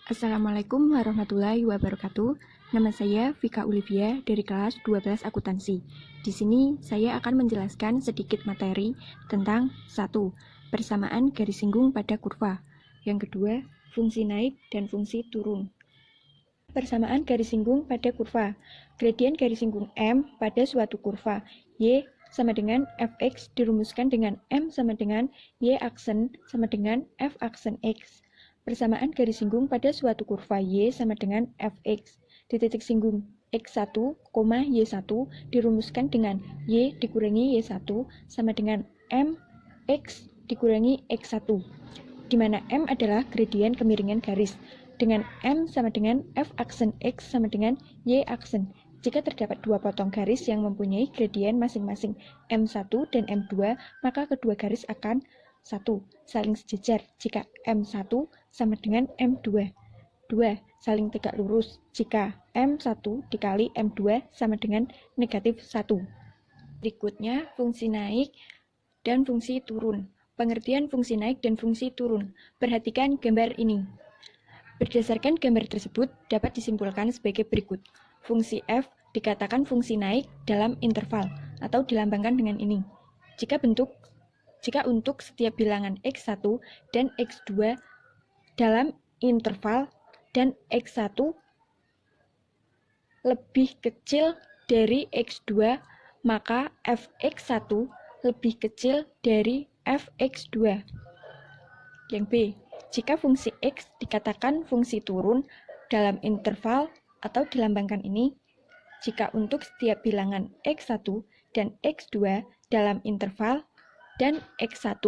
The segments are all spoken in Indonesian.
Assalamualaikum warahmatullahi wabarakatuh. Nama saya Vika Olivia dari kelas 12 akuntansi. Di sini saya akan menjelaskan sedikit materi tentang 1. Persamaan garis singgung pada kurva. Yang kedua, fungsi naik dan fungsi turun. Persamaan garis singgung pada kurva. Gradien garis singgung M pada suatu kurva Y sama dengan fx dirumuskan dengan M sama dengan Y aksen sama dengan F aksen X. Persamaan garis singgung pada suatu kurva Y sama dengan fx di titik singgung x1, y1 dirumuskan dengan y dikurangi y1 sama dengan mx dikurangi x1, di mana m adalah gradien kemiringan garis, dengan m sama dengan f aksen x sama dengan y aksen. Jika terdapat dua potong garis yang mempunyai gradien masing-masing m1 dan m2, maka kedua garis akan 1. Saling sejajar jika M1 sama dengan M2. 2. Saling tegak lurus jika M1 dikali M2 sama dengan negatif 1. Berikutnya, fungsi naik dan fungsi turun. Pengertian fungsi naik dan fungsi turun. Perhatikan gambar ini. Berdasarkan gambar tersebut dapat disimpulkan sebagai berikut. Fungsi f dikatakan fungsi naik dalam interval atau dilambangkan dengan ini. Jika untuk setiap bilangan x1 dan x2 dalam interval dan x1 lebih kecil dari x2, maka fx1 lebih kecil dari fx2. Yang B, jika fungsi x dikatakan fungsi turun dalam interval atau dilambangkan ini, jika untuk setiap bilangan x1 dan x2 dalam interval dan x1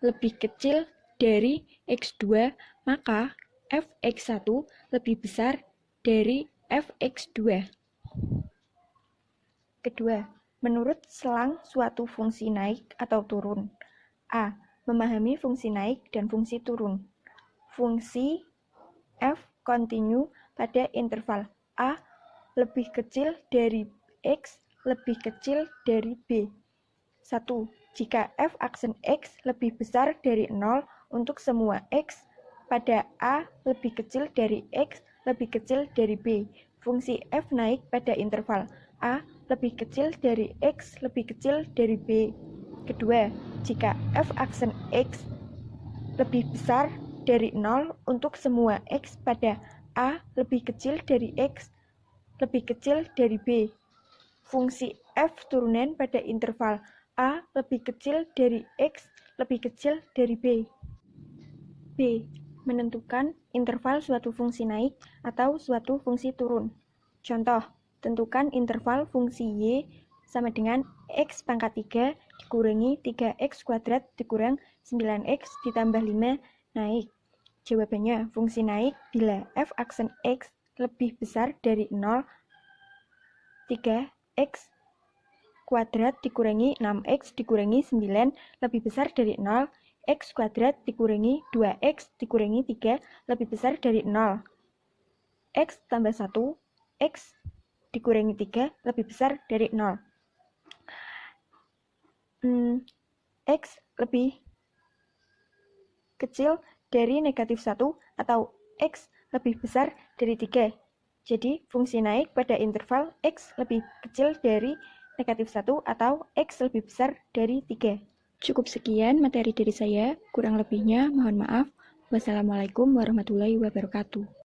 lebih kecil dari x2, maka fx1 lebih besar dari fx2. Kedua, menurut selang suatu fungsi naik atau turun. A. Memahami fungsi naik dan fungsi turun. Fungsi f kontinu pada interval A lebih kecil dari x lebih kecil dari b. 1. Jika f aksen x lebih besar dari 0 untuk semua x pada A lebih kecil dari x lebih kecil dari b, fungsi f naik pada interval A lebih kecil dari x lebih kecil dari b. Kedua, jika f aksen x lebih besar dari 0 untuk semua x pada A lebih kecil dari x lebih kecil dari b, fungsi f turunan pada interval A lebih kecil dari X lebih kecil dari B. B. Menentukan interval suatu fungsi naik atau suatu fungsi turun. Contoh, tentukan interval fungsi Y sama dengan X pangkat 3 dikurangi 3X kuadrat dikurang 9X ditambah 5 naik. Jawabannya, fungsi naik bila f aksen X lebih besar dari 0, 3X kuadrat dikurangi 6x dikurangi 9 lebih besar dari 0, x kuadrat dikurangi 2x dikurangi 3 lebih besar dari 0, x tambah 1, x dikurangi 3 lebih besar dari 0. X lebih kecil dari negatif 1 atau x lebih besar dari 3. Jadi, fungsi naik pada interval x lebih kecil dari negatif 1 atau X lebih besar dari 3. Cukup sekian materi dari saya, kurang lebihnya mohon maaf. Wassalamualaikum warahmatullahi wabarakatuh.